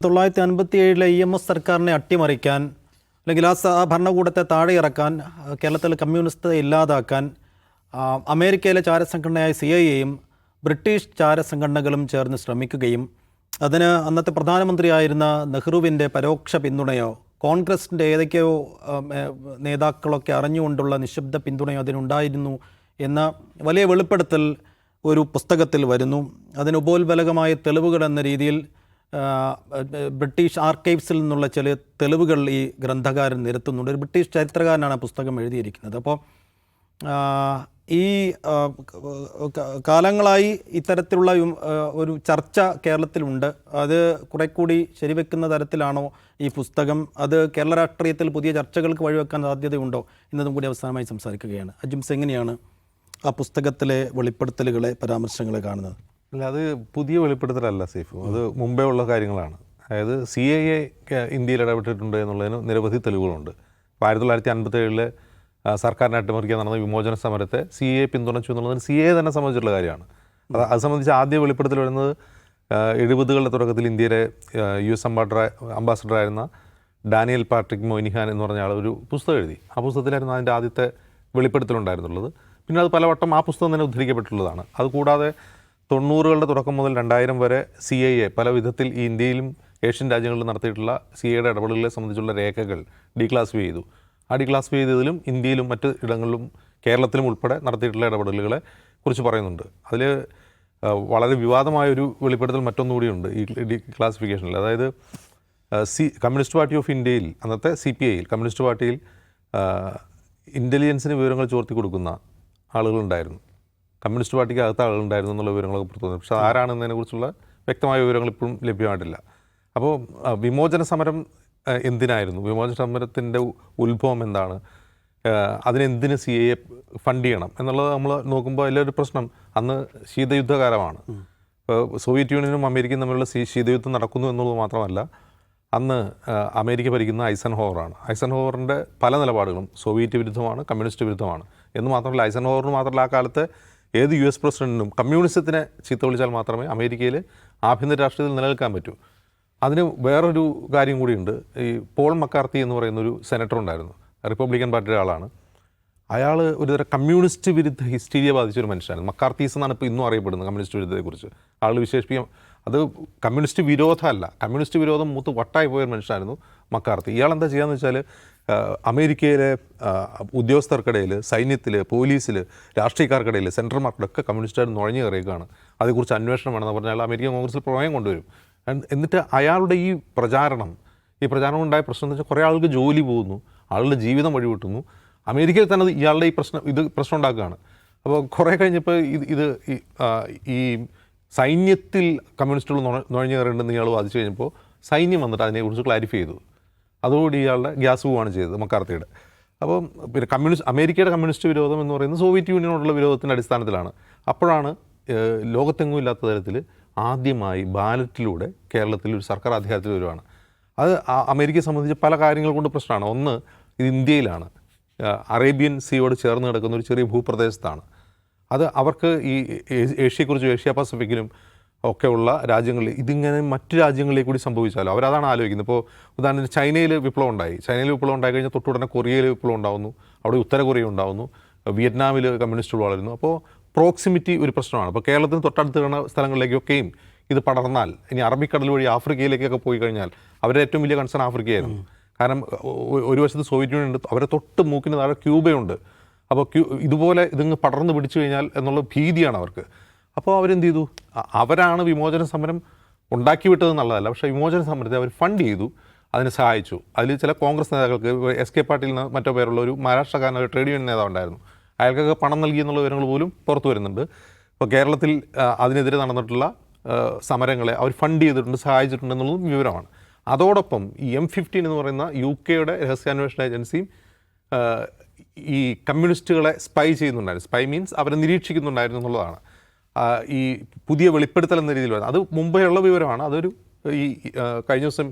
1957 EMS സർക്കാരിനെ അട്ടിമറിക്കാൻ അല്ലെങ്കിൽ ആ ഭരണകൂടത്തെ താഴെയിറക്കാൻ, കേരളത്തിൽ കമ്മ്യൂണിസ്റ്റ് ഇല്ലാതാക്കാൻ അമേരിക്കയിലെ ചാരസംഘടനയായ CIA-യും ബ്രിട്ടീഷ് ചാരസംഘടനകളും ചേർന്ന് ശ്രമിക്കുകയും അതിന് അന്നത്തെ പ്രധാനമന്ത്രിയായിരുന്ന നെഹ്റുവിൻ്റെ പരോക്ഷ പിന്തുണയോ കോൺഗ്രസിൻ്റെ ഏതൊക്കെയോ നേതാക്കളൊക്കെ അറിഞ്ഞുകൊണ്ടുള്ള നിശബ്ദ പിന്തുണയോ അതിനുണ്ടായിരുന്നു എന്ന വലിയ വെളിപ്പെടുത്തൽ ഒരു പുസ്തകത്തിൽ വരുന്നു. അതിന് ഉപോത്ബലകമായ തെളിവുകൾ എന്ന രീതിയിൽ ബ്രിട്ടീഷ് ആർക്കൈവ്സിൽ നിന്നുള്ള ചില തെളിവുകൾ ഈ ഗ്രന്ഥകാരൻ നിരത്തുന്നുണ്ട്. ഒരു ബ്രിട്ടീഷ് ചരിത്രകാരനാണ് പുസ്തകം എഴുതിയിരിക്കുന്നത്. അപ്പോൾ ഈ കാലങ്ങളായി ഇത്തരത്തിലുള്ള ഒരു ചർച്ച കേരളത്തിലുണ്ട്. അത് കുറെ കൂടി ശരിവെക്കുന്ന തരത്തിലാണോ ഈ പുസ്തകം? അത് കേരള രാഷ്ട്രീയത്തിൽ പുതിയ ചർച്ചകൾക്ക് വഴിവെക്കാൻ സാധ്യതയുണ്ടോ എന്നതും കൂടി അവസാനമായി സംസാരിക്കുകയാണ്. അജിംസ്, എങ്ങനെയാണ് ആ പുസ്തകത്തിലെ വെളിപ്പെടുത്തലുകളെ, പരാമർശങ്ങളെ കാണുന്നത്? അല്ല, അത് പുതിയ വെളിപ്പെടുത്തലല്ല സൈഫു, അത് മുമ്പേ ഉള്ള കാര്യങ്ങളാണ്. അതായത് CIA ഇന്ത്യയിൽ ഇടപെട്ടിട്ടുണ്ട് എന്നുള്ളതിന് നിരവധി തെളിവുകളുണ്ട്. 1957 സർക്കാരിനെ അട്ടിമറിക്കാൻ നടന്ന വിമോചന സമരത്തെ CIA പിന്തുണച്ചു എന്നുള്ളതിന് CIA തന്നെ സംബന്ധിച്ചിട്ടുള്ള കാര്യമാണ്. അത് സംബന്ധിച്ച് ആദ്യ വെളിപ്പെടുത്തൽ വരുന്നത് 70കളുടെ തുടക്കത്തിൽ ഇന്ത്യയിലെ US അംബാസഡറായിരുന്ന ഡാനിയൽ പാട്രിക് മൊയ്നിഹാൻ എന്ന് പറഞ്ഞ ആൾ ഒരു പുസ്തകം എഴുതി. ആ പുസ്തകത്തിലായിരുന്നു അതിൻ്റെ ആദ്യത്തെ വെളിപ്പെടുത്തലുണ്ടായിരുന്നുള്ളത്. പിന്നെ അത് പലവട്ടം ആ പുസ്തകം തന്നെ ഉദ്ധരിക്കപ്പെട്ടിട്ടുള്ളതാണ്. അതുകൂടാതെ 90കളുടെ തുടക്കം മുതൽ 2000 വരെ CIA പല വിധത്തിൽ ഈ ഇന്ത്യയിലും ഏഷ്യൻ രാജ്യങ്ങളിലും നടത്തിയിട്ടുള്ള CIAയുടെ ഇടപെടലുകളെ സംബന്ധിച്ചുള്ള രേഖകൾ ഡീക്ലാസിഫൈ ചെയ്തു. ആ ഡീക്ലാസിഫൈ ചെയ്തതിലും ഇന്ത്യയിലും മറ്റ് ഇടങ്ങളിലും കേരളത്തിലും ഉൾപ്പെടെ നടത്തിയിട്ടുള്ള ഇടപെടലുകളെ കുറിച്ച് പറയുന്നുണ്ട്. അതിൽ വളരെ വിവാദമായൊരു വെളിപ്പെടുത്തൽ മറ്റൊന്നുകൂടിയുണ്ട് ഈ ഡീക്ലാസിഫിക്കേഷനിൽ. അതായത് കമ്മ്യൂണിസ്റ്റ് പാർട്ടി ഓഫ് ഇന്ത്യയിൽ, അന്നത്തെ CPI കമ്മ്യൂണിസ്റ്റ് പാർട്ടിയിൽ ഇൻ്റലിജൻസിന് വിവരങ്ങൾ ചോർത്തി കൊടുക്കുന്ന ആളുകളുണ്ടായിരുന്നു. കമ്മ്യൂണിസ്റ്റ് പാർട്ടിക്ക് അകത്ത് ആളുകളുണ്ടായിരുന്നു എന്നുള്ള വിവരങ്ങളൊക്കെ പുറത്തു വന്നു. പക്ഷേ ആരാണെന്നതിനെക്കുറിച്ചുള്ള വ്യക്തമായ വിവരങ്ങൾ ഇപ്പോഴും ലഭ്യമായിട്ടില്ല. അപ്പോൾ വിമോചന സമരം എന്തിനായിരുന്നു, വിമോചന സമരത്തിൻ്റെ ഉത്ഭവം എന്താണ്, അതിനെന്തിന് CIA ഫണ്ട് ചെയ്യണം എന്നുള്ളത് നമ്മൾ നോക്കുമ്പോൾ അതിലൊരു പ്രശ്നം, അന്ന് ശീതയുദ്ധകാലമാണ്. ഇപ്പോൾ സോവിയറ്റ് യൂണിയനും അമേരിക്കയും തമ്മിലുള്ള ശീതയുദ്ധം നടക്കുന്നു എന്നുള്ളത് മാത്രമല്ല, അന്ന് അമേരിക്ക ഭരിക്കുന്ന ഐസൻഹോവറാണ്. ഐസൻഹോവറിൻ്റെ പല നിലപാടുകളും സോവിയറ്റ് വിരുദ്ധമാണ്, കമ്മ്യൂണിസ്റ്റ് വിരുദ്ധമാണ് എന്ന് മാത്രമല്ല, ഐസൻഹോവറിന് മാത്രമല്ല ആ കാലത്ത് ഏത് US പ്രസിഡന്റിനും കമ്മ്യൂണിസത്തിനെ ചീത്ത വിളിച്ചാൽ മാത്രമേ അമേരിക്കയിൽ ആഭ്യന്തര രാഷ്ട്രീയത്തിൽ നിലനിൽക്കാൻ പറ്റൂ. അതിന് വേറൊരു കാര്യം കൂടിയുണ്ട്. ഈ പോൾ മക്കാർത്തി എന്ന് പറയുന്ന ഒരു സെനറ്റർ ഉണ്ടായിരുന്നു, റിപ്പബ്ലിക്കൻ പാർട്ടിയുടെ ആളാണ്. അയാൾ ഒരുതരം കമ്മ്യൂണിസ്റ്റ് വിരുദ്ധ ഹിസ്റ്റീരിയ ബാധിച്ചൊരു മനുഷ്യനാണ്. മക്കാർത്തീസ് എന്നാണ് ഇപ്പോൾ ഇന്നും അറിയപ്പെടുന്നത് കമ്മ്യൂണിസ്റ്റ് വിരുദ്ധത്തെക്കുറിച്ച്. ആൾ വിശേഷിപ്പിക്കാം, അത് കമ്മ്യൂണിസ്റ്റ് വിരോധമല്ല, കമ്മ്യൂണിസ്റ്റ് വിരോധം മൂത്ത് വട്ടായി പോയൊരു മനുഷ്യനായിരുന്നു മക്കാർത്തി. ഇയാളെന്താ ചെയ്യാന്ന് വെച്ചാൽ, അമേരിക്കയിലെ ഉദ്യോഗസ്ഥർക്കിടയിൽ, സൈന്യത്തിൽ, പോലീസിൽ, രാഷ്ട്രീയക്കാർക്കിടയിൽ, സെൻട്രൽമാർക്കിടൊക്കെ കമ്മ്യൂണിസ്റ്റുകാർ നുഴഞ്ഞു കയറിയേക്കാണ്. അതേക്കുറിച്ച് അന്വേഷണം വേണമെന്ന് പറഞ്ഞാൽ അമേരിക്കൻ കോൺഗ്രസിൽ പ്രമേയം കൊണ്ടുവരും. എന്നിട്ട് അയാളുടെ ഈ പ്രചാരണം ഉണ്ടായ പ്രശ്നം എന്ന് വെച്ചാൽ കുറേ ആൾക്ക് ജോലി പോകുന്നു, ആളുടെ ജീവിതം വഴിവിട്ടുന്നു. അമേരിക്കയിൽ തന്നെ ഇയാളുടെ പ്രശ്നം ഉണ്ടാക്കുകയാണ്. അപ്പോൾ കുറേ കഴിഞ്ഞപ്പോൾ ഈ സൈന്യത്തിൽ കമ്മ്യൂണിസ്റ്റുകൾ നുഴഞ്ഞു കയറേണ്ടെന്ന് ഇയാൾ വാദിച്ചു കഴിഞ്ഞപ്പോൾ സൈന്യം വന്നിട്ട് അതിനെക്കുറിച്ച് ക്ലാരിഫൈ ചെയ്തു. അതോടുകൂടി ഇയാളുടെ ഗ്യാസ് പോവുകയാണ് ചെയ്തത് മക്കാർത്തിയുടെ. അപ്പം പിന്നെ അമേരിക്കയുടെ കമ്മ്യൂണിസ്റ്റ് വിരോധം എന്ന് പറയുന്നത് സോവിയറ്റ് യൂണിയനോടുള്ള വിരോധത്തിൻ്റെ അടിസ്ഥാനത്തിലാണ്. അപ്പോഴാണ് ലോകത്തെങ്ങും ഇല്ലാത്ത തരത്തിൽ ആദ്യമായി ബാലറ്റിലൂടെ കേരളത്തിൽ ഒരു സർക്കാർ അധികാരത്തിൽ വരുവാണ്. അത് അമേരിക്കയെ സംബന്ധിച്ച് പല കാര്യങ്ങൾ കൊണ്ട് പ്രശ്നമാണ്. ഒന്ന്, ഇത് ഇന്ത്യയിലാണ്, അറേബ്യൻ സീയോട് ചേർന്ന് കിടക്കുന്ന ഒരു ചെറിയ ഭൂപ്രദേശത്താണ്. അത് അവർക്ക് ഈ ഏഷ്യയെക്കുറിച്ചും ഏഷ്യ പസഫിക്കിലും ഒക്കെ ഉള്ള രാജ്യങ്ങളിൽ ഇതിങ്ങനെ മറ്റു രാജ്യങ്ങളിലേക്ക് കൂടി സംഭവിച്ചാലോ, അവരതാണ് ആലോചിക്കുന്നത്. ഇപ്പോൾ ഉദാഹരണത്തിന് ചൈനയിൽ വിപ്ലവം ഉണ്ടായി കഴിഞ്ഞാൽ തൊട്ടുടനെ കൊറിയയിൽ വിപ്ലവം ഉണ്ടാകുന്നു, അവിടെ ഉത്തര കൊറിയ ഉണ്ടാകുന്നു, വിയറ്റ്നാമിൽ കമ്മ്യൂണിസ്റ്റുകൾ വളരുന്നു. അപ്പോൾ പ്രോക്സിമിറ്റി ഒരു പ്രശ്നമാണ്. അപ്പോൾ കേരളത്തിന് തൊട്ടടുത്ത് കാണുന്ന സ്ഥലങ്ങളിലേക്കൊക്കെയും ഇത് പടർന്നാൽ, ഇനി അറബിക്കടൽ വഴി ആഫ്രിക്കയിലേക്കൊക്കെ പോയി കഴിഞ്ഞാൽ അവരുടെ ഏറ്റവും വലിയ കൺസേൺ ആഫ്രിക്കയായിരുന്നു. കാരണം ഒരു വശത്ത് സോവിയറ്റ് യൂണിയൻ ഉണ്ട്, അവരെ തൊട്ട് മൂക്കിന് താഴെ ക്യൂബയുണ്ട്. അപ്പോൾ ഇതുപോലെ ഇതിങ്ങ് പടർന്ന് പിടിച്ചു കഴിഞ്ഞാൽ എന്നുള്ള ഭീതിയാണ് അവർക്ക്. അപ്പോൾ അവരെന്ത് ചെയ്തു, അവരാണ് വിമോചന സമരം ഉണ്ടാക്കി വിട്ടത് എന്നുള്ളതല്ല, പക്ഷേ വിമോചന സമരത്തെ അവർ ഫണ്ട് ചെയ്തു, അതിനെ സഹായിച്ചു. അതിൽ ചില കോൺഗ്രസ് നേതാക്കൾക്ക്, SK പാട്ടീൽ നിന്ന് മറ്റോ പേരുള്ള ഒരു മഹാരാഷ്ട്രക്കാരൻ ഒരു ട്രേഡ് യൂണിയൻ നേതാവ് ഉണ്ടായിരുന്നു, അയാൾക്കൊക്കെ പണം നൽകി എന്നുള്ള വിവരങ്ങൾ പോലും പുറത്തു വരുന്നുണ്ട്. ഇപ്പോൾ കേരളത്തിൽ അതിനെതിരെ നടന്നിട്ടുള്ള സമരങ്ങളെ അവർ ഫണ്ട് ചെയ്തിട്ടുണ്ട്, സഹായിച്ചിട്ടുണ്ട് എന്നുള്ളതും വിവരമാണ്. അതോടൊപ്പം ഈ M15 എന്ന് പറയുന്ന UK രഹസ്യാന്വേഷണ ഏജൻസിയും ഈ കമ്മ്യൂണിസ്റ്റുകളെ സ്പൈ ചെയ്യുന്നുണ്ടായിരുന്നു. സ്പൈ മീൻസ് അവരെ നിരീക്ഷിക്കുന്നുണ്ടായിരുന്നു എന്നുള്ളതാണ് ഈ പുതിയ വെളിപ്പെടുത്തൽ എന്ന രീതിയിൽ വരുന്നത്. അത് മുമ്പേ ഉള്ള വിവരമാണ്. അതൊരു ഈ കഴിഞ്ഞ ദിവസം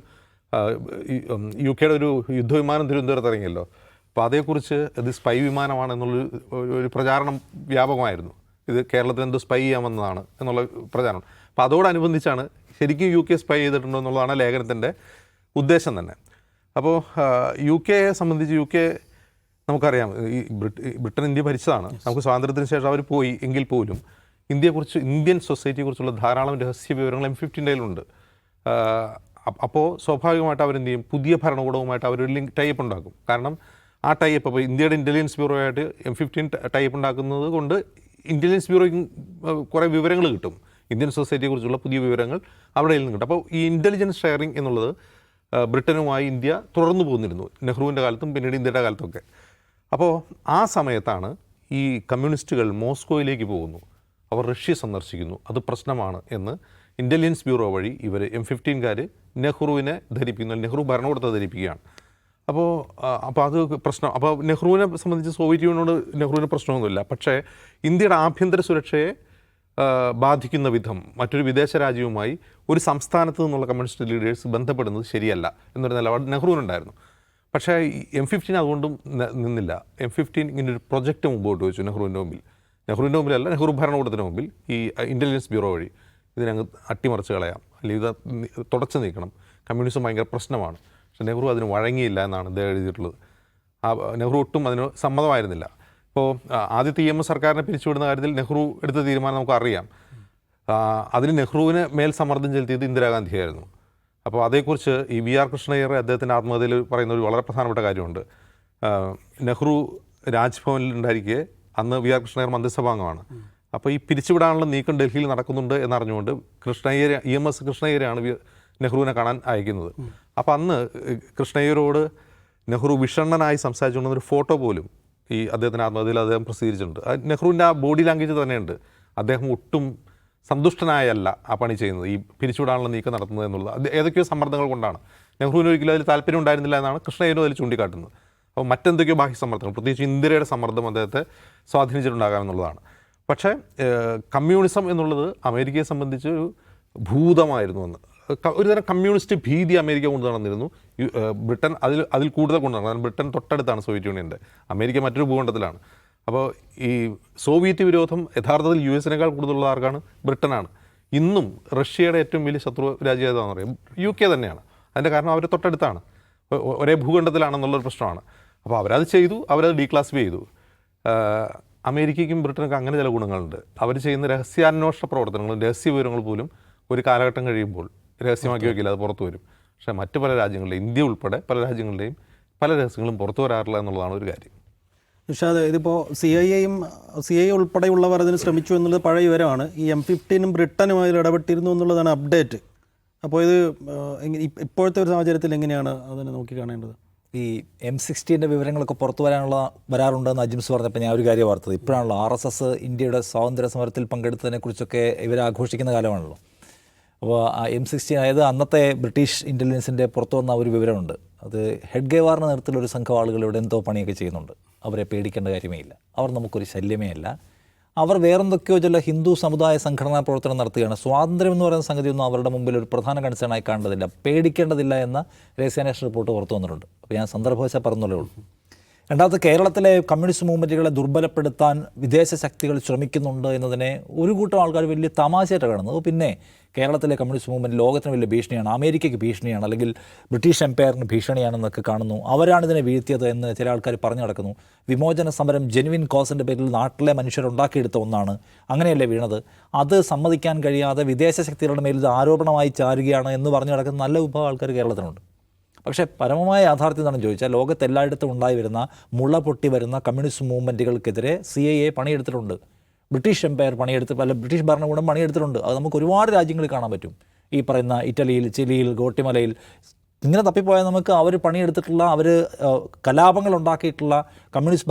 UK ഒരു യുദ്ധവിമാനം തിരുവനന്തപുരത്ത് ഇറങ്ങിയല്ലോ. അപ്പോൾ അതേക്കുറിച്ച് ഇത് സ്പൈ വിമാനമാണെന്നുള്ളൊരു പ്രചാരണം വ്യാപകമായിരുന്നു. ഇത് കേരളത്തിൽ എന്തോ സ്പൈ ചെയ്യാൻ വന്നതാണ് എന്നുള്ള പ്രചാരണം. അപ്പോൾ അതോടനുബന്ധിച്ചാണ് ശരിക്കും യു കെ സ്പൈ ചെയ്തിട്ടുണ്ടോ എന്നുള്ളതാണ് ലേഖനത്തിൻ്റെ ഉദ്ദേശം തന്നെ. അപ്പോൾ യു കെയെ സംബന്ധിച്ച് നമുക്കറിയാം, ഈ ബ്രിട്ടൻ ഇന്ത്യ ഭരിച്ചതാണ്. നമുക്ക് സ്വാതന്ത്ര്യത്തിന് ശേഷം അവർ പോയി എങ്കിൽ പോലും ഇന്ത്യയെക്കുറിച്ച്, ഇന്ത്യൻ സൊസൈറ്റിയെക്കുറിച്ചുള്ള ധാരാളം രഹസ്യ വിവരങ്ങൾ M15 കയ്യിലുണ്ട്. അപ്പോൾ സ്വാഭാവികമായിട്ട് അവരെന്ത് ചെയ്യും, പുതിയ ഭരണകൂടവുമായിട്ട് അവർ ലിങ്ക് ടൈപ്പ് ഉണ്ടാക്കും. കാരണം ആ ടൈപ്പ്, അപ്പോൾ ഇന്ത്യയുടെ ഇൻ്റലിജൻസ് ബ്യൂറോ ആയിട്ട് M15 ടൈപ്പ് ഉണ്ടാക്കുന്നത് കൊണ്ട് ഇൻ്റലിജൻസ് ബ്യൂറോയ്ക്കും കുറേ വിവരങ്ങൾ കിട്ടും. ഇന്ത്യൻ സൊസൈറ്റിയെക്കുറിച്ചുള്ള പുതിയ വിവരങ്ങൾ അവിടെ നിന്ന് കിട്ടും. അപ്പോൾ ഈ ഇൻ്റലിജൻസ് ഷെയറിംഗ് എന്നുള്ളത് ബ്രിട്ടനുമായി ഇന്ത്യ തുടർന്നു പോന്നിരുന്നു, നെഹ്റുവിൻ്റെ കാലത്തും പിന്നീട് ഇന്ത്യയുടെ കാലത്തൊക്കെ. അപ്പോൾ ആ സമയത്താണ് ഈ കമ്മ്യൂണിസ്റ്റുകൾ മോസ്കോയിലേക്ക് പോകുന്നു, അവർ റഷ്യ സന്ദർശിക്കുന്നു, അത് പ്രശ്നമാണ് എന്ന് ഇൻ്റലിജൻസ് ബ്യൂറോ വഴി ഇവർ M15കാർ നെഹ്റുവിനെ ധരിപ്പിക്കുന്നു, നെഹ്റു ഭരണകൂടത്തെ ധരിപ്പിക്കുകയാണ്. അപ്പോൾ അത് പ്രശ്നം. അപ്പോൾ നെഹ്റുവിനെ സംബന്ധിച്ച് സോവിയറ്റ് യൂണിയനോട് നെഹ്റുവിന് പ്രശ്നമൊന്നുമില്ല. പക്ഷേ ഇന്ത്യയുടെ ആഭ്യന്തര സുരക്ഷയെ ബാധിക്കുന്ന വിധം മറ്റൊരു വിദേശ രാജ്യവുമായി ഒരു സംസ്ഥാനത്ത് നിന്നുള്ള കമ്മ്യൂണിസ്റ്റ് ലീഡേഴ്സ് ബന്ധപ്പെടുന്നത് ശരിയല്ല എന്നൊരു നിലപാട് നെഹ്റുവിനുണ്ടായിരുന്നു. പക്ഷേ M15 അതുകൊണ്ടും നിന്നില്ല. M15 ഇങ്ങനൊരു പ്രൊജക്റ്റ് മുമ്പോട്ട് വെച്ചു നെഹ്റുവിൻ്റെ മുമ്പിലല്ല, നെഹ്റു ഭരണകൂടത്തിന് മുമ്പിൽ, ഈ ഇൻ്റലിജൻസ് ബ്യൂറോ വഴി ഇതിനങ്ങ് അട്ടിമറിച്ച് കളയാം, അല്ലെങ്കിൽ ഇത് തുടച്ചു നീക്കണം, കമ്മ്യൂണിസം ഭയങ്കര പ്രശ്നമാണ്. പക്ഷേ നെഹ്റു അതിന് വഴങ്ങിയില്ല എന്നാണ് ഇത് എഴുതിയിട്ടുള്ളത്. നെഹ്റു ഒട്ടും അതിന് സമ്മതമായിരുന്നില്ല. ഇപ്പോൾ ആദ്യത്തെ EMS സർക്കാരിനെ പിരിച്ചുവിടുന്ന കാര്യത്തിൽ നെഹ്റു എടുത്ത തീരുമാനം നമുക്കറിയാം. അതിന് നെഹ്റുവിന് മേൽ സമ്മർദ്ദം ചെലുത്തിയത് ഇന്ദിരാഗാന്ധിയായിരുന്നു. അപ്പോൾ അതേക്കുറിച്ച് ഈ VR കൃഷ്ണയ്യർ അദ്ദേഹത്തിൻ്റെ ആത്മകഥയിൽ പറയുന്ന ഒരു വളരെ പ്രധാനപ്പെട്ട കാര്യമുണ്ട്. നെഹ്റു രാജ്ഭവനിൽ ഉണ്ടായിരിക്കെ അന്ന് VR കൃഷ്ണയ്യർ മന്ത്രിസഭാംഗമാണ്. അപ്പോൾ ഈ പിരിച്ചുവിടാനുള്ള നീക്കം ഡൽഹിയിൽ നടക്കുന്നുണ്ട് എന്നറിഞ്ഞുകൊണ്ട് EMS കൃഷ്ണയ്യരെയാണ് നെഹ്റുവിനെ കാണാൻ അയക്കുന്നത്. അപ്പോൾ അന്ന് കൃഷ്ണയ്യരോട് നെഹ്റു വിഷണ്ണനായി സംസാരിച്ചുകൊണ്ടൊരു ഫോട്ടോ പോലും ഈ അദ്ദേഹത്തിൻ്റെ ആത്മകഥയിൽ അദ്ദേഹം പ്രസിദ്ധീകരിച്ചിട്ടുണ്ട്. നെഹ്റുവിൻ്റെ ആ ബോഡി ലാംഗ്വേജ് തന്നെയുണ്ട്. അദ്ദേഹം ഒട്ടും സന്തുഷ്ടനായല്ല ആ പണി ചെയ്യുന്നത്, ഈ പിരിച്ചുവിടാനുള്ള നീക്കം നടത്തുന്നത് എന്നുള്ളത്. ഏതൊക്കെയോ സമ്മർദ്ദങ്ങൾ കൊണ്ടാണ്. നെഹ്റുവിന് ഒരിക്കലും അതിൽ താല്പര്യം ഉണ്ടായിരുന്നില്ല എന്നാണ് കൃഷ്ണയ്യരും അതിൽ ചൂണ്ടിക്കാട്ടുന്നത്. അപ്പോൾ മറ്റെന്തൊക്കെയോ ബാഹ്യ സമ്മർദ്ദങ്ങൾ, പ്രത്യേകിച്ച് ഇന്ത്യയുടെ സമ്മർദ്ദം അദ്ദേഹത്തെ സ്വാധീനിച്ചിട്ടുണ്ടാകാമെന്നുള്ളതാണ്. പക്ഷേ കമ്മ്യൂണിസം എന്നുള്ളത് അമേരിക്കയെ സംബന്ധിച്ച് ഒരു ഭൂതമായിരുന്നു എന്ന്. ഒരുതരം കമ്മ്യൂണിസ്റ്റ് ഭീതി അമേരിക്ക കൊണ്ടു നടന്നിരുന്നു. ബ്രിട്ടൻ അതിൽ കൂടുതൽ കൊണ്ടു നടന്നു. കാരണം ബ്രിട്ടൻ തൊട്ടടുത്താണ് സോവിയറ്റ് യൂണിയൻ്റെ, അമേരിക്ക മറ്റൊരു ഭൂഖണ്ഡത്തിലാണ്. അപ്പോൾ ഈ സോവിയറ്റ് വിരോധം യഥാർത്ഥത്തിൽ US-നേക്കാൾ കൂടുതലുള്ള ആർക്കാണ്? ബ്രിട്ടനാണ്. ഇന്നും റഷ്യയുടെ ഏറ്റവും വലിയ ശത്രു രാജ്യം ഏതാണെന്ന് പറയും UK തന്നെയാണ്. അതിൻ്റെ കാരണം അവർ തൊട്ടടുത്താണ്, ഒരേ ഭൂഖണ്ഡത്തിലാണെന്നുള്ളൊരു പ്രശ്നമാണ്. അപ്പോൾ അവരത് ചെയ്തു, അവരത് ഡീക്ലാസിഫൈ ചെയ്തു. അമേരിക്കയ്ക്കും ബ്രിട്ടനൊക്കെ അങ്ങനെ ചില ഗുണങ്ങളുണ്ട്. അവർ ചെയ്യുന്ന രഹസ്യാന്വേഷണ പ്രവർത്തനങ്ങളും രഹസ്യ വിവരങ്ങൾ പോലും ഒരു കാലഘട്ടം കഴിയുമ്പോൾ രഹസ്യമാക്കി വയ്ക്കില്ല, അത് പുറത്തു വരും. പക്ഷേ മറ്റ് പല രാജ്യങ്ങളുടെയും, ഇന്ത്യ ഉൾപ്പെടെ പല രാജ്യങ്ങളുടെയും പല രഹസ്യങ്ങളും പുറത്തു വരാറില്ല എന്നുള്ളതാണ് ഒരു കാര്യം. നിഷാദ്, ഇതിപ്പോൾ CIA ഉൾപ്പെടെയുള്ളവർ അതിന് ശ്രമിച്ചു എന്നുള്ളത് പഴയ വിവരമാണ്. ഈ M15 ബ്രിട്ടനുമായി ഇടപെട്ടിരുന്നു എന്നുള്ളതാണ് അപ്ഡേറ്റ്. അപ്പോൾ ഇത് ഇപ്പോഴത്തെ ഒരു സാഹചര്യത്തിൽ എങ്ങനെയാണ് അതിനെ നോക്കി കാണേണ്ടത്? ഈ M16 വിവരങ്ങളൊക്കെ പുറത്തു വരാറുണ്ടെന്ന് അജിംസ് പറഞ്ഞപ്പോൾ ഞാൻ ഒരു കാര്യം ഓർത്തത്, ഇപ്പോഴാണല്ലോ RSS ഇന്ത്യയുടെ സ്വാതന്ത്ര്യ സമരത്തിൽ പങ്കെടുത്തതിനെക്കുറിച്ചൊക്കെ ഇവർ ആഘോഷിക്കുന്ന കാലമാണല്ലോ. അപ്പോൾ M16, അതായത് അന്നത്തെ ബ്രിട്ടീഷ് ഇൻ്റലിജൻസിൻ്റെ പുറത്തു വന്ന ഒരു വിവരമുണ്ട്. അത് ഹെഡ്ഗേവാറിൻ്റെ നേതൃത്വത്തിലൊരു സംഘം ആളുകൾ ഇവിടെ എന്തോ പണിയൊക്കെ ചെയ്യുന്നുണ്ട്. അവരെ പേടിക്കേണ്ട കാര്യമേ ഇല്ല, അവർ നമുക്കൊരു ശല്യമേ അല്ല. അവർ വേറെന്തൊക്കെയോ ചില ഹിന്ദു സമുദായ സംഘടനാ പ്രവർത്തനം നടത്തുകയാണ്. സ്വാതന്ത്ര്യം എന്ന് പറയുന്ന സംഗതിയൊന്നും അവരുടെ മുമ്പിൽ ഒരു പ്രധാന കൺസേണായി കാണേണ്ടതില്ല, പേടിക്കേണ്ടതില്ല എന്ന രഹസ്യാന്വേഷണ റിപ്പോർട്ട് പുറത്തു വന്നിട്ടുണ്ട്. അപ്പോൾ ഞാൻ സന്ദർഭവശാൽ പറഞ്ഞതേ ഉള്ളൂ. രണ്ടാമത്തെ, കേരളത്തിലെ കമ്മ്യൂണിസ്റ്റ് മൂവ്മെൻറ്റുകളെ ദുർബലപ്പെടുത്താൻ വിദേശ ശക്തികൾ ശ്രമിക്കുന്നുണ്ട് എന്നതിനെ ഒരു കൂട്ടം ആൾക്കാർ വലിയ തമാശയായിട്ട് കാണുന്നത്. പിന്നെ കേരളത്തിലെ കമ്മ്യൂണിസ്റ്റ് മൂവ്മെൻറ്റ് ലോകത്തിന് വലിയ ഭീഷണിയാണ്, അമേരിക്കയ്ക്ക് ഭീഷണിയാണ്, അല്ലെങ്കിൽ ബ്രിട്ടീഷ് എംപയറിന് ഭീഷണിയാണെന്നൊക്കെ കാണുന്നു. അവരാണ് ഇതിനെ വീഴ്ത്തിയത് എന്ന് ചില ആൾക്കാർ പറഞ്ഞു നടക്കുന്നു. വിമോചന സമരം ജെനുവിൻ കോസിൻ്റെ പേരിൽ നാട്ടിലെ മനുഷ്യരുണ്ടാക്കിയെടുത്ത ഒന്നാണ്, അങ്ങനെയല്ലേ വീണത്. അത് സമ്മതിക്കാൻ കഴിയാതെ വിദേശ ശക്തികളുടെ മേൽ ഇത് ആരോപണമായി ചാരുകയാണ് എന്ന് പറഞ്ഞു നടക്കുന്ന നല്ല വിഭാഗം ആൾക്കാർ കേരളത്തിനുണ്ട്. പക്ഷേ പരമമായ യാഥാർത്ഥ്യം എന്താണെന്ന് ചോദിച്ചാൽ, ലോകത്തെല്ലായിടത്തും ഉണ്ടായി വരുന്ന മുള പൊട്ടി വരുന്ന കമ്മ്യൂണിസ്റ്റ് മൂവ്മെൻറ്റുകൾക്കെതിരെ CIA പണിയെടുത്തിട്ടുണ്ട്, ബ്രിട്ടീഷ് എംപയർ ബ്രിട്ടീഷ് ഭരണകൂടം പണിയെടുത്തിട്ടുണ്ട്. അത് നമുക്ക് ഒരുപാട് രാജ്യങ്ങളിൽ കാണാൻ പറ്റും. ഈ പറയുന്ന ഇറ്റലിയിൽ, ചിലിയിൽ, ഗോട്ടിമലയിൽ ഇങ്ങനെ തപ്പിപ്പോയാൽ നമുക്ക് അവർ പണിയെടുത്തിട്ടുള്ള, അവർ കലാപങ്ങൾ ഉണ്ടാക്കിയിട്ടുള്ള കമ്മ്യൂണിസ്റ്റ്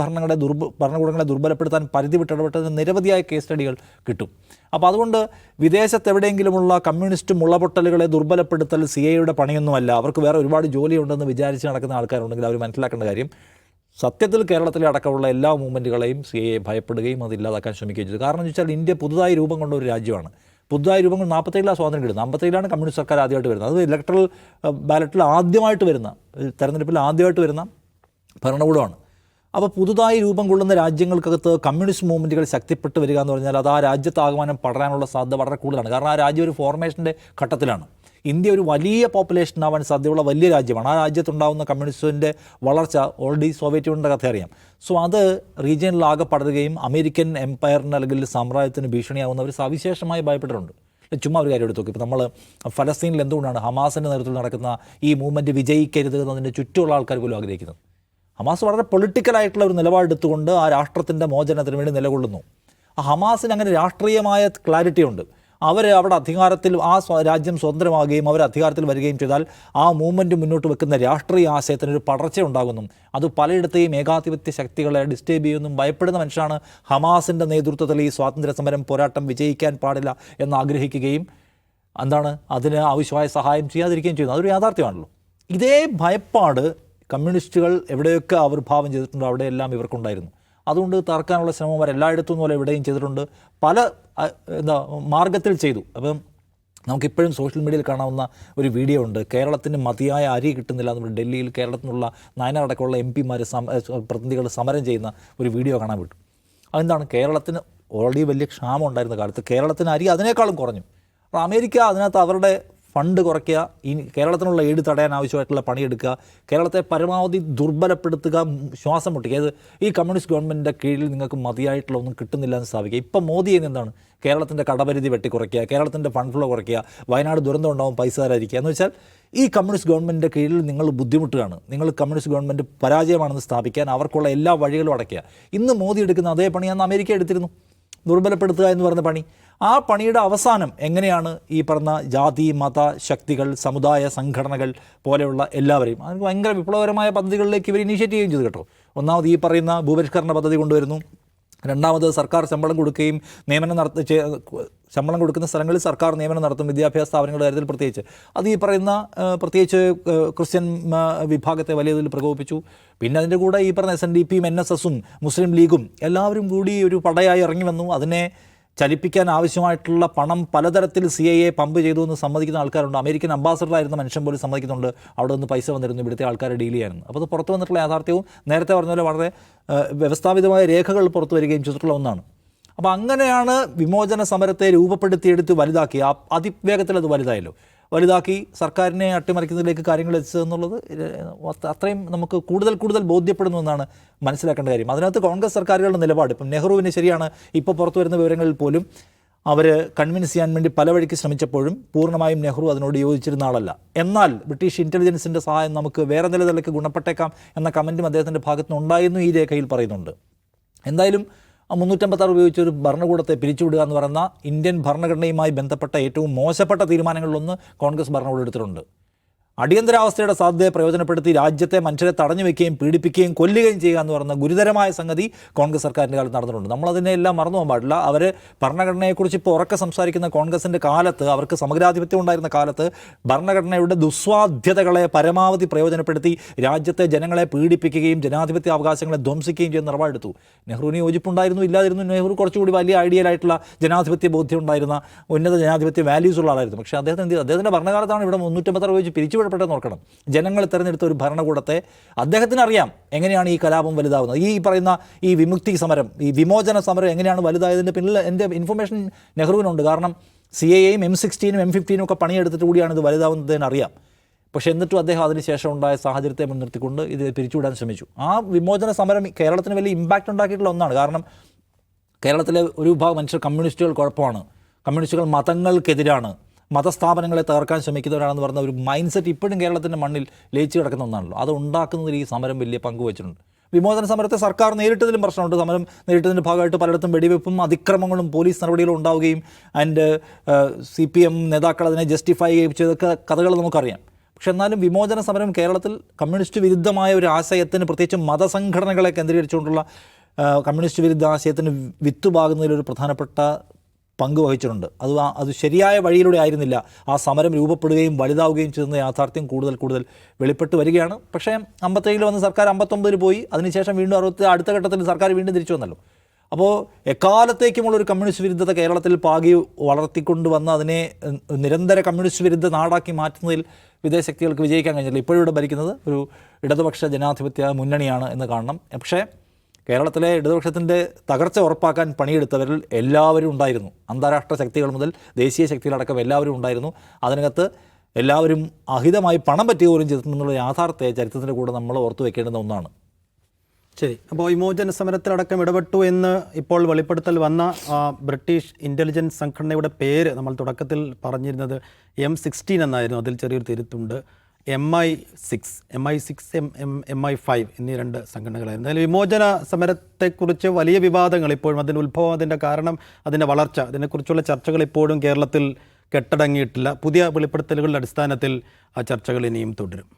ഭരണകൂടങ്ങളെ ദുർബലപ്പെടുത്താൻ പരിധി വിട്ടിടപെട്ടതിന് നിരവധിയായ കേസ് സ്റ്റഡികൾ കിട്ടും. അപ്പോൾ അതുകൊണ്ട് വിദേശത്തെവിടെയെങ്കിലുമുള്ള കമ്മ്യൂണിസ്റ്റ് മുളപൊട്ടലുകളെ ദുർബലപ്പെടുത്തൽ CIAയുടെ പണിയൊന്നുമല്ല. അവർക്ക് വേറെ ഒരുപാട് ജോലിയുണ്ടെന്ന് വിചാരിച്ച് നടക്കുന്ന ആൾക്കാരുണ്ടെങ്കിൽ അവർ മനസ്സിലാക്കേണ്ട കാര്യം, സത്യത്തിൽ കേരളത്തിലെ അടക്കമുള്ള എല്ലാ മൂവ്മെൻറ്റുകളെയും CIA ഭയപ്പെടുകയും അതില്ലാതാക്കാൻ ശ്രമിക്കുകയും ചെയ്തു. കാരണം എന്ന് വെച്ചാൽ ഇന്ത്യ പുതുതായി രൂപം കൊണ്ട ഒരു രാജ്യമാണ്. പുതുതായി രൂപം കൊണ്ട് 47 സ്വാതന്ത്ര്യം കിട്ടുന്നത്, 57 കമ്മ്യൂണിസ്റ്റ് സർക്കാർ ആദ്യമായിട്ട് വരുന്നത്. അത് ഇലക്ട്രൽ ബാലറ്റിൽ ആദ്യമായിട്ട് വരുന്ന, തെരഞ്ഞെടുപ്പിൽ ആദ്യമായിട്ട് വരുന്ന ഭരണകൂടമാണ്. അപ്പോൾ പുതുതായി രൂപം കൊള്ളുന്ന രാജ്യങ്ങൾക്കകത്ത് കമ്മ്യൂണിസ്റ്റ് മൂവ്മെൻറ്റുകൾ ശക്തിപ്പെട്ട് വരിക എന്ന് പറഞ്ഞാൽ അത് ആ രാജ്യത്താകമാനം പടരാനുള്ള സാധ്യത വളരെ കൂടുതലാണ്. കാരണം ആ രാജ്യം ഒരു ഫോർമേഷൻ്റെ ഘട്ടത്തിലാണ്. ഇന്ത്യ ഒരു വലിയ പോപ്പുലേഷൻ ആവാൻ സാധ്യതയുള്ള വലിയ രാജ്യമാണ്. ആ രാജ്യത്തുണ്ടാകുന്ന കമ്മ്യൂണിസ്റ്റിൻ്റെ വളർച്ച ഓൾറെഡി സോവിയറ്റ് യൂണിയൻ്റെ കഥ അറിയാം. സോ അത് റീജിയനിലാകെ പടരുകയും അമേരിക്കൻ എംപയറിന് അല്ലെങ്കിൽ സാമ്രാജ്യത്തിന് ഭീഷണിയാവുന്നവർ സവിശേഷമായി ഭയപ്പെട്ടിട്ടുണ്ട്. ചുമ്മാ ഒരു കാര്യം എടുത്തു നോക്കി. ഇപ്പോൾ നമ്മൾ ഫലസ്തീനിൽ എന്തുകൊണ്ടാണ് ഹമാസിൻ്റെ നേതൃത്വത്തിൽ നടക്കുന്ന ഈ മൂവ്മെൻറ്റ് വിജയിക്കരുത് എന്നതിൻ്റെ ചുറ്റുമുള്ള ആൾക്കാർ പോലും ആഗ്രഹിക്കുന്നത്? ഹമാസ് വളരെ പൊളിറ്റിക്കലായിട്ടുള്ള ഒരു നിലപാടെടുത്തുകൊണ്ട് ആ രാഷ്ട്രത്തിൻ്റെ മോചനത്തിന് വേണ്ടി നിലകൊള്ളുന്നു. ആ ഹമാസിന് അങ്ങനെ രാഷ്ട്രീയമായ ക്ലാരിറ്റി ഉണ്ട്. അവർ അവിടെ അധികാരത്തിൽ രാജ്യം സ്വതന്ത്രമാകുകയും അവർ അധികാരത്തിൽ വരികയും ചെയ്താൽ ആ മൂവ്മെൻറ്റ് മുന്നോട്ട് വെക്കുന്ന രാഷ്ട്രീയ ആശയത്തിനൊരു പടർച്ച ഉണ്ടാകുന്നു. അത് പലയിടത്തെയും ഏകാധിപത്യ ശക്തികളെ ഡിസ്റ്റേബ് ചെയ്യുമെന്നും ഭയപ്പെടുന്ന മനുഷ്യനാണ് ഹമാസിൻ്റെ നേതൃത്വത്തിൽ ഈ സ്വാതന്ത്ര്യ സമരം പോരാട്ടം വിജയിക്കാൻ പാടില്ല എന്ന് ആഗ്രഹിക്കുകയും അതിന് ആവശ്യമായ സഹായം ചെയ്യാതിരിക്കുകയും ചെയ്യുന്നു. അതൊരു യാഥാർത്ഥ്യമാണല്ലോ. ഇതേ ഭയപ്പാട് കമ്മ്യൂണിസ്റ്റുകൾ എവിടെയൊക്കെ ആവിർഭാവം ചെയ്തിട്ടുണ്ടോ അവിടെയെല്ലാം ഇവർക്കുണ്ടായിരുന്നു. അതുകൊണ്ട് തർക്കാനുള്ള ശ്രമം അവർ എല്ലായിടത്തും പോലെ എവിടെയും ചെയ്തിട്ടുണ്ട്. പല മാർഗത്തിൽ ചെയ്തു. അപ്പം നമുക്കിപ്പോഴും സോഷ്യൽ മീഡിയയിൽ കാണാവുന്ന ഒരു വീഡിയോ ഉണ്ട്. കേരളത്തിന് മതിയായ അരി കിട്ടുന്നില്ല എന്ന് ഡൽഹിയിൽ കേരളത്തിൽ നിന്നുള്ള നയനാടക്കമുള്ള MP-മാർ പ്രതിനിധികൾ സമരം ചെയ്യുന്ന ഒരു വീഡിയോ കാണാൻ വിട്ടു. അതെന്താണ്? കേരളത്തിന് ഓൾറെഡി വലിയ ക്ഷാമം ഉണ്ടായിരുന്ന കാലത്ത് കേരളത്തിന് അരി അതിനേക്കാളും കുറഞ്ഞു. അപ്പോൾ അമേരിക്ക അതിനകത്ത് അവരുടെ ഫണ്ട് കുറയ്ക്കുക, ഈ കേരളത്തിനുള്ള എയ്ഡ് തടയാൻ ആവശ്യമായിട്ടുള്ള പണിയെടുക്കുക, കേരളത്തെ പരമാവധി ദുർബലപ്പെടുത്തുക, ശ്വാസം മുട്ടിക്കുക. അത് ഈ കമ്മ്യൂണിസ്റ്റ് ഗവൺമെൻറ്റിൻ്റെ കീഴിൽ നിങ്ങൾക്ക് മതിയായിട്ടുള്ള ഒന്നും കിട്ടുന്നില്ല എന്ന് സ്ഥാപിക്കുക. ഇപ്പം മോദി ചെയ്യുന്നതാണ്? കേരളത്തിൻ്റെ കടപരിധി വെട്ടിക്കുറയ്ക്കുക, കേരളത്തിൻ്റെ ഫണ്ട് ഫ്ലോ കുറയ്ക്കുക, വയനാട് ദുരന്തം ഉണ്ടാവും പൈസ തരാതിരിക്കുക. എന്ന് വെച്ചാൽ ഈ കമ്മ്യൂണിസ്റ്റ് ഗവൺമെൻറ്റിൻ്റെ കീഴിൽ നിങ്ങൾ ബുദ്ധിമുട്ടുകയാണ്, നിങ്ങൾ കമ്മ്യൂണിസ്റ്റ് ഗവൺമെൻറ് പരാജയമാണെന്ന് സ്ഥാപിക്കാൻ അവർക്കുള്ള എല്ലാ വഴികളും അടയ്ക്കുക. ഇന്ന് മോദി എടുക്കുന്ന അതേ പണി അന്ന് അമേരിക്ക എടുത്തിരുന്നു, ദുർബലപ്പെടുത്തുക എന്ന് പറയുന്ന പണി. ആ പണിയുടെ അവസാനം എങ്ങനെയാണ് ഈ പറഞ്ഞ ജാതി മത ശക്തികൾ സമുദായ സംഘടനകൾ പോലെയുള്ള എല്ലാവരെയും അതിന് ഭയങ്കര വിപ്ലവകരമായ പദ്ധതികളിലേക്ക് ഇവർ ഇനീഷ്യേറ്റ് ചെയ്യുകയും ചെയ്തു കേട്ടോ. ഒന്നാമത് ഈ പറയുന്ന ഭൂപരിഷ്കരണ പദ്ധതി കൊണ്ടുവരുന്നു. രണ്ടാമത് സർക്കാർ ശമ്പളം കൊടുക്കുകയും ശമ്പളം കൊടുക്കുന്ന സ്ഥലങ്ങളിൽ സർക്കാർ നിയമനം നടത്തും, വിദ്യാഭ്യാസ സ്ഥാപനങ്ങളുടെ കാര്യത്തിൽ പ്രത്യേകിച്ച്. അത് ഈ പറയുന്ന പ്രത്യേകിച്ച് ക്രിസ്ത്യൻ വിഭാഗത്തെ വലിയ തോതിൽ പ്രകോപിപ്പിച്ചു. പിന്നെ അതിൻ്റെ കൂടെ ഈ പറഞ്ഞ SNDPയും NSSഉം മുസ്ലിം ലീഗും എല്ലാവരും കൂടി ഒരു പടയായി ഇറങ്ങി വന്നു. അതിനെ ചലിപ്പിക്കാൻ ആവശ്യമായിട്ടുള്ള പണം പലതരത്തിൽ CIA പമ്പ് ചെയ്തു എന്ന് സമ്മതിക്കുന്ന ആൾക്കാരുണ്ട്. അമേരിക്കൻ അംബാസഡറായിരുന്ന മനുഷ്യൻ പോലും സമ്മതിക്കുന്നുണ്ട് അവിടെ നിന്ന് പൈസ വന്നിരുന്നു ഇവിടുത്തെ ആൾക്കാരെ ഡീൽ ചെയ്യാനെന്ന്. അപ്പോൾ അത് പുറത്തു വന്നിട്ടുള്ള യാഥാർത്ഥ്യവും നേരത്തെ പറഞ്ഞ പോലെ വളരെ വ്യവസ്ഥാപിതമായ രേഖകൾ പുറത്തു വരികയും ചെയ്തിട്ടുള്ള ഒന്നാണ്. അപ്പോൾ അങ്ങനെയാണ് വിമോചന സമരത്തെ രൂപപ്പെടുത്തിയെടുത്ത് വലുതാക്കി. അതിവേഗത്തിൽ അത് വലുതാക്കി സർക്കാരിനെ അട്ടിമറിക്കുന്നതിലേക്ക് കാര്യങ്ങൾ എത്തിച്ചതെന്നുള്ളത് അത്രയും നമുക്ക് കൂടുതൽ ബോധ്യപ്പെടുന്നു എന്നാണ് മനസ്സിലാക്കേണ്ട കാര്യം. അതിനകത്ത് കോൺഗ്രസ് സർക്കാരുകളുടെ നിലപാട് ഇപ്പം നെഹ്റുവിന് ശരിയാണ്. ഇപ്പോൾ പുറത്തു വരുന്ന വിവരങ്ങളിൽ പോലും അവർ കൺവിൻസ് ചെയ്യാൻ വേണ്ടി പല വഴിക്ക് ശ്രമിച്ചപ്പോഴും പൂർണ്ണമായും നെഹ്റു അതിനോട് യോജിച്ചിരുന്ന ആളല്ല. എന്നാൽ ബ്രിട്ടീഷ് ഇൻ്റലിജൻസിൻ്റെ സഹായം നമുക്ക് വേറെ നിലനിലയ്ക്ക് ഗുണപ്പെട്ടേക്കാം എന്ന കമൻറ്റും അദ്ദേഹത്തിൻ്റെ ഭാഗത്തു നിന്നുണ്ടായിരുന്നു ഈ രേഖയിൽ പറയുന്നുണ്ട്. എന്തായാലും 356 ഉപയോഗിച്ച് ഒരു ഭരണകൂടത്തെ പിരിച്ചുവിടുക എന്ന് പറയുന്ന ഇന്ത്യൻ ഭരണഘടനയുമായി ബന്ധപ്പെട്ട ഏറ്റവും മോശപ്പെട്ട തീരുമാനങ്ങളിലൊന്ന് കോൺഗ്രസ് ഭരണകൂടം എടുത്തിട്ടുണ്ട്. അടിയന്തരാവസ്ഥയുടെ സാധ്യതയെ പ്രയോജനപ്പെടുത്തി രാജ്യത്തെ മനുഷ്യരെ തടഞ്ഞു വയ്ക്കുകയും പീഡിപ്പിക്കുകയും കൊല്ലുകയും ചെയ്യുക എന്ന് പറയുന്ന ഗുരുതരമായ സംഗതി കോൺഗ്രസ് സർക്കാരിൻ്റെ കാലത്ത് നടന്നിട്ടുണ്ട്. നമ്മളതിനെല്ലാം മറന്നു പോകാൻ പാടില്ല. അവർ ഭരണഘടനയെക്കുറിച്ച് ഇപ്പോൾ ഉറക്കെ സംസാരിക്കുന്ന കോൺഗ്രസിൻ്റെ കാലത്ത്, അവർക്ക് സമഗ്രാധിപത്യം ഉണ്ടായിരുന്ന കാലത്ത് ഭരണഘടനയുടെ ദുസ്വാധ്യതകളെ പരമാവധി പ്രയോജനപ്പെടുത്തി രാജ്യത്തെ ജനങ്ങളെ പീഡിപ്പിക്കുകയും ജനാധിപത്യ അവകാശങ്ങളെ ധ്വംസിക്കുകയും ചെയ്യുന്ന നിലപാടെടുത്തു. നെഹ്റുവിന് യോജിപ്പുണ്ടായിരുന്നു ഇല്ലാതിരുന്നു. നെഹ്റു കുറച്ചുകൂടി വലിയ ഐഡിയലായിട്ടുള്ള ജനാധിപത്യ ബോധ്യം ഉണ്ടായിരുന്ന ഉന്നത ജനാധിപത്യ വാല്യൂസ് ഉള്ള ആളായിരുന്നു. പക്ഷേ അദ്ദേഹത്തിൻ്റെ ഭരണകാലത്താണ് ഇവിടെ 356 ഉപയോഗിച്ച് പിരിച്ചുവിടപ്പെട്ടെന്ന് നോക്കണം. ജനങ്ങൾ തിരഞ്ഞെടുത്ത ഒരു ഭരണകൂടത്തെ അദ്ദേഹത്തിന് അറിയാം എങ്ങനെയാണ് ഈ കലാപം വലുതാവുന്നത്. ഈ പറയുന്ന ഈ വിമുക്തി സമരം, ഈ വിമോചന സമരം എങ്ങനെയാണ് വലുതായതിൻ്റെ പിന്നിൽ എൻ്റെ ഇൻഫർമേഷൻ നെഹ്റുവിനുണ്ട്. കാരണം CAAയും M16ഉം M15ഉം ഒക്കെ പണിയെടുത്തിട്ട് കൂടിയാണ് ഇത് വലുതാവുന്നതെന്ന് അറിയാം. പക്ഷേ എന്നിട്ടും അദ്ദേഹം അതിനുശേഷം ഉണ്ടായ സാഹചര്യത്തെ മുൻനിർത്തിക്കൊണ്ട് ഇത് പിരിച്ചുവിടാൻ ശ്രമിച്ചു. ആ വിമോചന സമരം കേരളത്തിന് വലിയ ഇമ്പാക്റ്റ് ഉണ്ടാക്കിയിട്ടുള്ള ഒന്നാണ്. കാരണം കേരളത്തിലെ ഒരു വിഭാഗം മനുഷ്യർ കമ്മ്യൂണിസ്റ്റുകൾ കുഴപ്പമാണ്, കമ്മ്യൂണിസ്റ്റുകൾ മതങ്ങൾക്കെതിരാണ്, മതസ്ഥാപനങ്ങളെ തകർക്കാൻ ശ്രമിക്കുന്നവരാണെന്ന് പറഞ്ഞ ഒരു മൈൻഡ് സെറ്റ് ഇപ്പോഴും കേരളത്തിൻ്റെ മണ്ണിൽ ലയിച്ചു കിടക്കുന്ന ഒന്നാണല്ലോ. അത് ഉണ്ടാക്കുന്നതിൽ ഈ സമരം വലിയ പങ്ക് വെച്ചിട്ടുണ്ട്. വിമോചന സമരത്തെ സർക്കാർ നേരിട്ടതിലും പ്രശ്നമുണ്ട്. സമരം നേരിട്ടതിൻ്റെ ഭാഗമായിട്ട് പലയിടത്തും വെടിവെപ്പും അതിക്രമങ്ങളും പോലീസ് നടപടികളും ഉണ്ടാവുകയും ആൻഡ് CPM നേതാക്കൾ അതിനെ ജസ്റ്റിഫൈ ചെയ്തൊക്കെ കഥകൾ നമുക്കറിയാം. പക്ഷെ എന്നാലും വിമോചന സമരം കേരളത്തിൽ കമ്മ്യൂണിസ്റ്റ് വിരുദ്ധമായ ഒരു ആശയത്തിന്, പ്രത്യേകിച്ച് മതസംഘടനകളെ കേന്ദ്രീകരിച്ചുകൊണ്ടുള്ള കമ്മ്യൂണിസ്റ്റ് വിരുദ്ധ ആശയത്തിന് വിത്തുപാകുന്നതിലൊരു പ്രധാനപ്പെട്ട പങ്ക് വഹിച്ചിട്ടുണ്ട്. അത് ശരിയായ വഴിയിലൂടെ ആയിരുന്നില്ല ആ സമരം രൂപപ്പെടുകയും വലുതാവുകയും ചെയ്യുന്ന യാഥാർത്ഥ്യം കൂടുതൽ വെളിപ്പെട്ട് വരികയാണ്. പക്ഷേ 57 വന്ന് സർക്കാർ 59 പോയി. അതിനുശേഷം വീണ്ടും അടുത്ത ഘട്ടത്തിൽ സർക്കാർ വീണ്ടും തിരിച്ചു വന്നല്ലോ. അപ്പോൾ എക്കാലത്തേക്കുമുള്ളൊരു കമ്മ്യൂണിസ്റ്റ് വിരുദ്ധത കേരളത്തിൽ പാകി വളർത്തിക്കൊണ്ട് വന്ന് അതിനെ നിരന്തര കമ്മ്യൂണിസ്റ്റ് വിരുദ്ധ നാടാക്കി മാറ്റുന്നതിൽ വിദേശശക്തികൾക്ക് വിജയിക്കാൻ കഴിഞ്ഞില്ല. ഇപ്പോഴിവിടെ ഭരിക്കുന്നത് ഒരു ഇടതുപക്ഷ ജനാധിപത്യ മുന്നണിയാണ് എന്ന് കാണണം. പക്ഷേ കേരളത്തിലെ ഇടതുപക്ഷത്തിൻ്റെ തകർച്ച ഉറപ്പാക്കാൻ പണിയെടുത്തവരിൽ എല്ലാവരും ഉണ്ടായിരുന്നു. അന്താരാഷ്ട്ര ശക്തികൾ മുതൽ ദേശീയ ശക്തികളടക്കം എല്ലാവരും ഉണ്ടായിരുന്നു. അതിനകത്ത് എല്ലാവരും അഹിതമായി പണം പറ്റുക പോലും ചെയ്തിട്ടുണ്ടെന്നുള്ള യാഥാർത്ഥ്യ ചരിത്രത്തിൻ്റെ കൂടെ നമ്മൾ ഓർത്തു വെക്കേണ്ടുന്ന ഒന്നാണ്. ശരി, അപ്പോൾ വിമോചന സമരത്തിലടക്കം ഇടപെട്ടു എന്ന് ഇപ്പോൾ വെളിപ്പെടുത്തൽ വന്ന ബ്രിട്ടീഷ് ഇൻ്റലിജൻസ് സംഘടനയുടെ പേര് നമ്മൾ തുടക്കത്തിൽ പറഞ്ഞിരുന്നത് M16 എന്നായിരുന്നു. അതിൽ ചെറിയൊരു തിരുത്തുണ്ട്. MI6, MI5 എന്നീ 2 സംഘടനകളായിരുന്നു. അതിൽ വിമോചന സമരത്തെക്കുറിച്ച് വലിയ വിവാദങ്ങൾ ഇപ്പോഴും, അതിൻ്റെ ഉത്ഭവം, അതിൻ്റെ കാരണം, അതിൻ്റെ വളർച്ച, അതിനെക്കുറിച്ചുള്ള ചർച്ചകൾ ഇപ്പോഴും കേരളത്തിൽ കെട്ടടങ്ങിയിട്ടില്ല. പുതിയ വെളിപ്പെടുത്തലുകളുടെ അടിസ്ഥാനത്തിൽ ആ ചർച്ചകൾ ഇനിയും തുടരും.